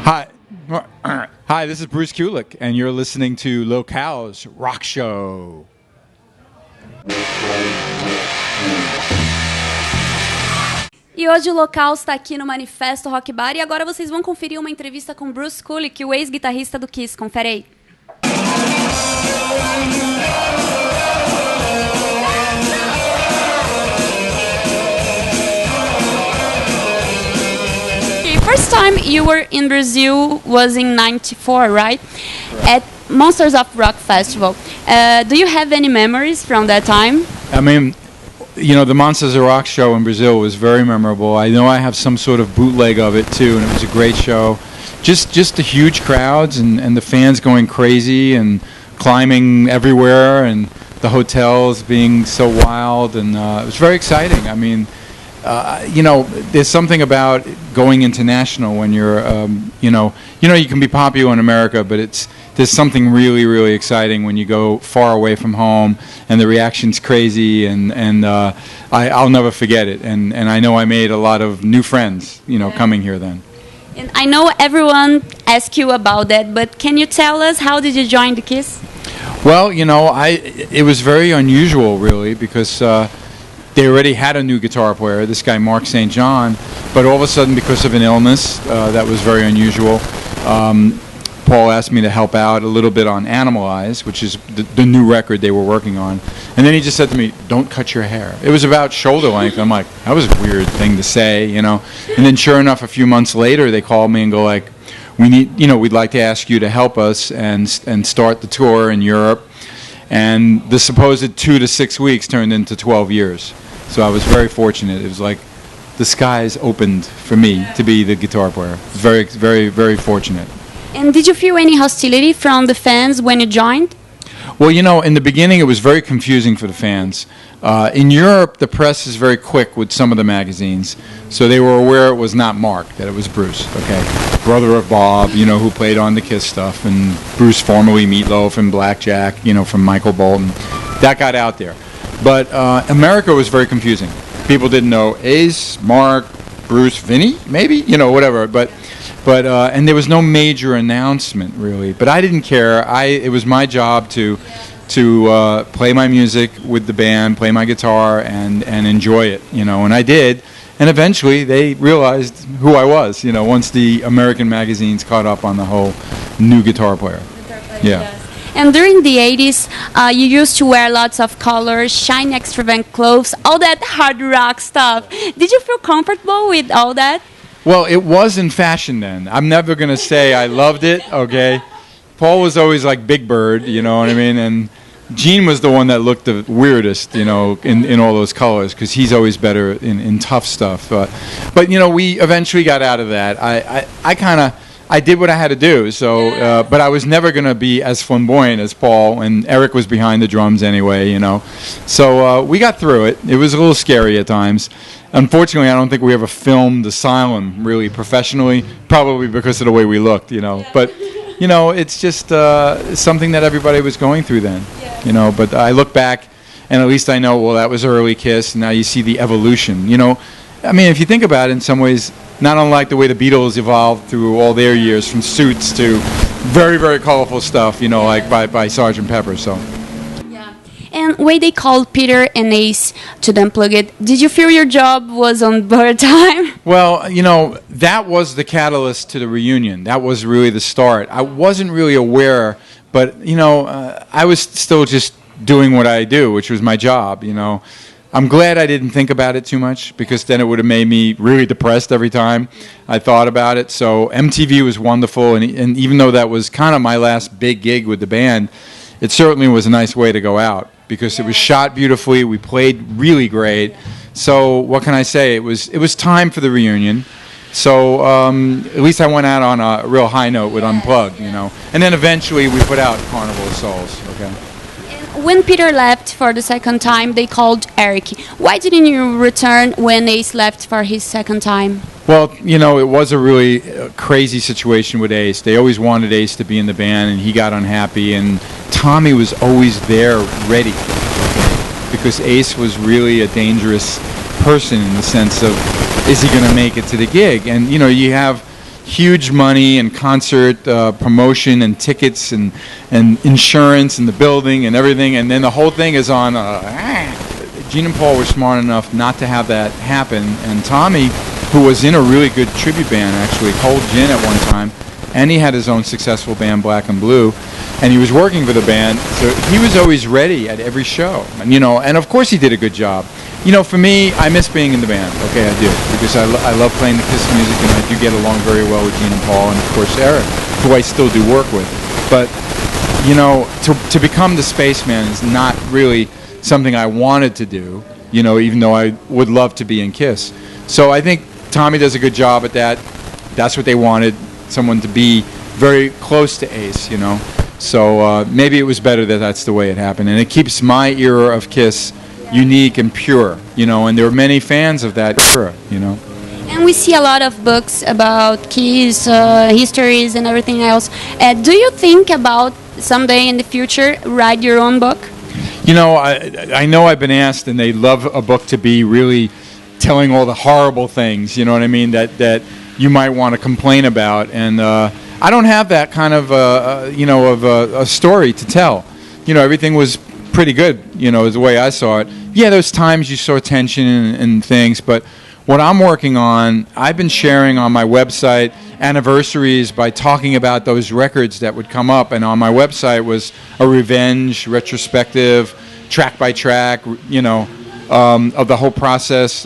Hi. Hi, this is Bruce Kulick, and you're listening to Lokaos Rock Show. E hoje o Lokaos está aqui no Manifesto Rock Bar e agora vocês vão conferir uma entrevista com Bruce Kulick, o ex-guitarrista do Kiss. Confere aí. First time you were in Brazil was in '94, right? At Monsters of Rock Festival. Do you have any memories from that time? I mean, you know, the Manifesto Rock Show in Brazil was very memorable. I know I have some sort of bootleg of it too, and it was a great show. Just the huge crowds and the fans going crazy and climbing everywhere, and the hotels being so wild, and it was very exciting. I mean, you know, there's something about going international when you're, you can be popular in America, but there's something really, really exciting when you go far away from home and the reaction's crazy, and I'll never forget it. And I know I made a lot of new friends, coming here then. And I know everyone asks you about that, but can you tell us how did you join the Kiss? Well, it was very unusual, really, because they already had a new guitar player, this guy Mark St. John, but all of a sudden, because of an illness, that was very unusual. Paul asked me to help out a little bit on Animalize, which is the new record they were working on. And then he just said to me, "Don't cut your hair." It was about shoulder length. I'm like, that was a weird thing to say, And then sure enough, a few months later, they called me and go like, we'd like to ask you to help us and start the tour in Europe. And the supposed 2 to 6 weeks turned into 12 years. So I was very fortunate. It was like the skies opened for me to be the guitar player. It was very, very, very fortunate. And did you feel any hostility from the fans when you joined? Well, in the beginning it was very confusing for the fans. In Europe, the press is very quick with some of the magazines. So they were aware it was not Mark, that it was Bruce, okay? Brother of Bob, who played on the Kiss stuff, and Bruce, formerly Meatloaf and Blackjack, from Michael Bolton. That got out there. But America was very confusing. People didn't know Ace, Mark, Bruce, Vinny, maybe, whatever. But and there was no major announcement really. But I didn't care. It was my job to play my music with the band, play my guitar, and enjoy it, And I did. And eventually they realized who I was, once the American magazines caught up on the whole new guitar player. Yeah. Yes. And during the 80s, you used to wear lots of colors, shiny extravagant clothes, all that hard rock stuff. Did you feel comfortable with all that? Well, it was in fashion then. I'm never going to say I loved it, okay? Paul was always like Big Bird, you know what I mean? And Gene was the one that looked the weirdest, in all those colors, because he's always better in tough stuff. But we eventually got out of that. I did what I had to do, so but I was never going to be as flamboyant as Paul, and Eric was behind the drums anyway, So we got through it. It was a little scary at times. Unfortunately, I don't think we ever filmed Asylum really professionally, probably because of the way we looked, But, it's just something that everybody was going through then, But I look back, and at least I know, well, that was early Kiss, and now you see the evolution, I mean, if you think about it, in some ways, not unlike the way the Beatles evolved through all their years, from Suits to very, very colorful stuff, like by Sgt. Pepper. So. Yeah. And when they called Peter and Ace to unplug it, did you feel your job was on board time? Well, that was the catalyst to the reunion. That was really the start. I wasn't really aware, but I was still just doing what I do, which was my job. I'm glad I didn't think about it too much, because then it would have made me really depressed every time I thought about it. So MTV was wonderful, and even though that was kind of my last big gig with the band, it certainly was a nice way to go out, because it was shot beautifully, we played really great. So what can I say? It was time for the reunion. So at least I went out on a real high note with Unplugged, And then eventually we put out Carnival of Souls, okay? When Peter left for the second time, they called Eric. Why didn't you return when Ace left for his second time? Well, it was a really crazy situation with Ace. They always wanted Ace to be in the band, and he got unhappy, and Tommy was always there ready, because Ace was really a dangerous person in the sense of, is he going to make it to the gig? And, you have huge money and concert promotion and tickets and insurance and the building and everything, and then the whole thing is on. Gene and Paul were smart enough not to have that happen, and Tommy, who was in a really good tribute band actually, Cold Gin at one time, and he had his own successful band, Black and Blue, and he was working for the band, so he was always ready at every show, and of course he did a good job. For me, I miss being in the band. Okay, I do, because I love playing the Kiss music, and I do get along very well with Gene and Paul, and of course Eric, who I still do work with. But, to become the Spaceman is not really something I wanted to do, even though I would love to be in Kiss. So I think Tommy does a good job at that. That's what they wanted, someone to be very close to Ace, So maybe it was better that that's the way it happened. And it keeps my era of Kiss unique and pure, and there are many fans of that era, And we see a lot of books about Kiss, histories and everything else. Do you think about someday in the future write your own book? I know I've been asked, and they love a book to be really telling all the horrible things, that you might want to complain about. And I don't have that kind of, a story to tell. Everything was pretty good, is the way I saw it. Yeah, there's times you saw tension and things, but what I'm working on, I've been sharing on my website anniversaries by talking about those records that would come up, and on my website was a revenge retrospective, track by track, of the whole process.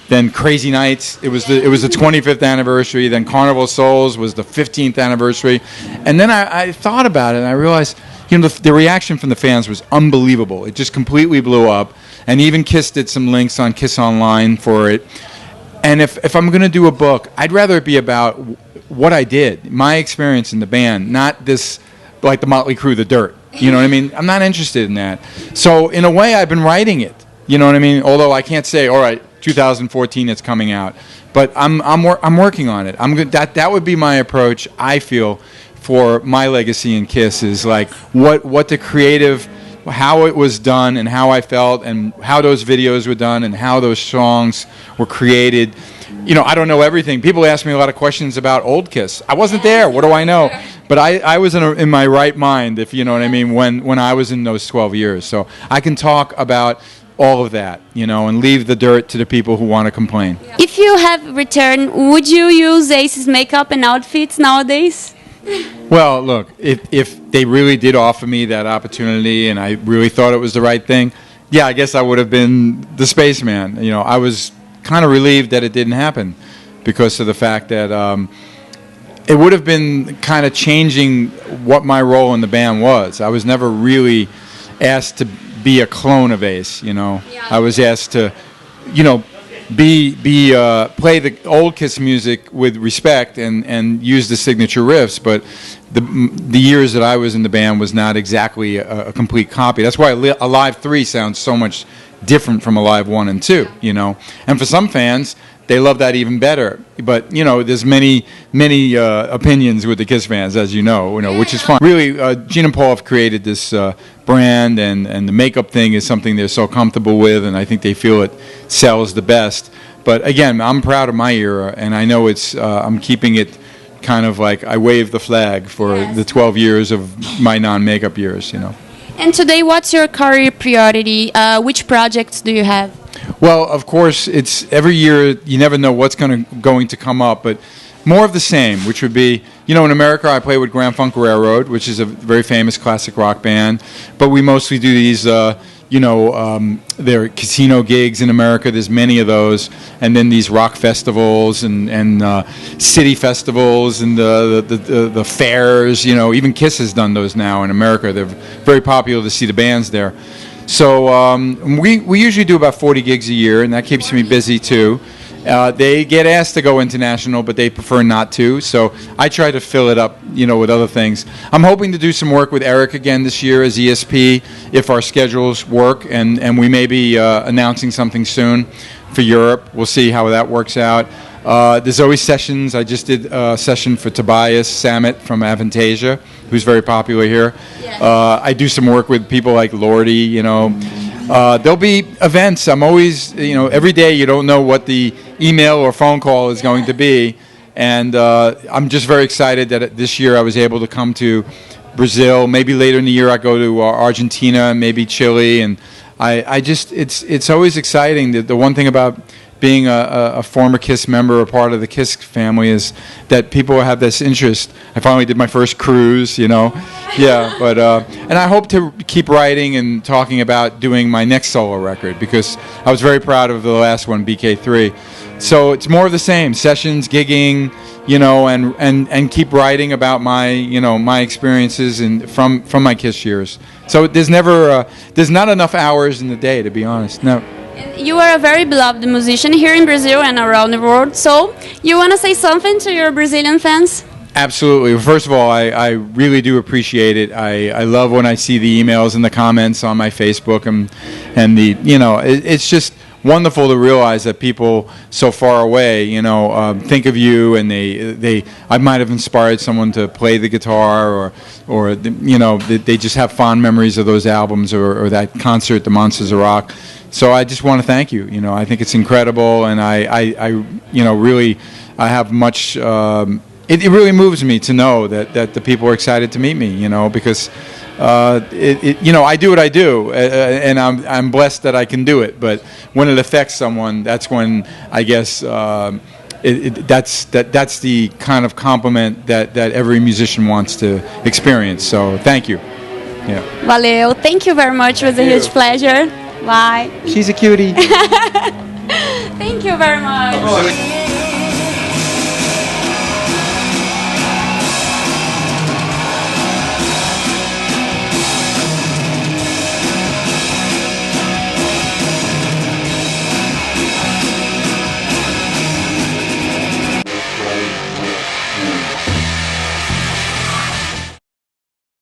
Then Crazy Nights, it was the 25th anniversary. Then Carnival Souls was the 15th anniversary, and then I thought about it and I realized, the reaction from the fans was unbelievable. It just completely blew up, and even Kiss did some links on Kiss Online for it. And if I'm going to do a book, I'd rather it be about what I did, my experience in the band, not this, like the Motley Crue, the dirt. You know what I mean? I'm not interested in that. So in a way, I've been writing it. You know what I mean? Although I can't say, all right, 2014, it's coming out. But I'm working on it. That would be my approach, I feel, for my legacy in Kiss, is like what the creative, how it was done and how I felt and how those videos were done and how those songs were created. I don't know everything. People ask me a lot of questions about old Kiss. I wasn't there. What do I know? But I was in my right mind, if you know what I mean, when I was in those 12 years. So I can talk about all of that, and leave the dirt to the people who want to complain. If you have returned, would you use Ace's makeup and outfits nowadays? Well, look, if they really did offer me that opportunity and I really thought it was the right thing, yeah, I guess I would have been the Spaceman. I was kind of relieved that it didn't happen because of the fact that it would have been kind of changing what my role in the band was. I was never really asked to be a clone of Ace, Yeah. I was asked to, play the old Kiss music with respect and use the signature riffs, but the years that I was in the band was not exactly a complete copy. That's why Alive 3 sounds so much different from Alive 1 and 2, And for some fans, they love that even better. But, there's many opinions with the Kiss fans, as which is fine. Really, Gene and Paul have created this brand, and the makeup thing is something they're so comfortable with, and I think they feel it sells the best. But again, I'm proud of my era, and I know I'm keeping it kind of like I wave the flag for the 12 years of my non-makeup years, And today, what's your career priority? Which projects do you have? Well, of course, it's every year you never know what's going to come up, but more of the same, which would be, in America I play with Grand Funk Railroad, which is a very famous classic rock band, but we mostly do these, there are casino gigs in America, there's many of those, and then these rock festivals and city festivals and the fairs, even Kiss has done those now in America. They're very popular to see the bands there. So we usually do about 40 gigs a year, and that keeps me busy too. They get asked to go international, but they prefer not to. So I try to fill it up, with other things. I'm hoping to do some work with Eric again this year as ESP, if our schedules work, and we may be announcing something soon for Europe. We'll see how that works out. There's always sessions. I just did a session for Tobias Sammet from Avantasia, who's very popular here. Yeah. I do some work with people like Lordy, There'll be events. I'm always, every day you don't know what the email or phone call is going to be. And I'm just very excited that this year I was able to come to Brazil. Maybe later in the year I go to Argentina, maybe Chile, and I just it's always exciting. The one thing about being a former KISS member or part of the KISS family is that people have this interest. I finally did my first cruise, yeah. But and I hope to keep writing and talking about doing my next solo record because I was very proud of the last one, BK3. So it's more of the same: sessions, gigging, and keep writing about my my experiences and from my KISS years. So there's not enough hours in the day, to be honest. No. You are a very beloved musician here in Brazil and around the world. So you want to say something to your Brazilian fans? Absolutely. First of all, I really do appreciate it. I love when I see the emails and the comments on my Facebook and the it's just wonderful to realize that people so far away, think of you, and I might have inspired someone to play the guitar, or they just have fond memories of those albums or that concert, the Monsters of Rock. So I just want to thank you. I think it's incredible, and I really I have much. It really moves me to know that the people are excited to meet me. Because. I do what I do, and I'm blessed that I can do it. But when it affects someone, that's when I guess that's the kind of compliment that every musician wants to experience. So thank you. Yeah. Valeu. Thank you very much. It was a huge pleasure. Bye. She's a cutie. Thank you very much.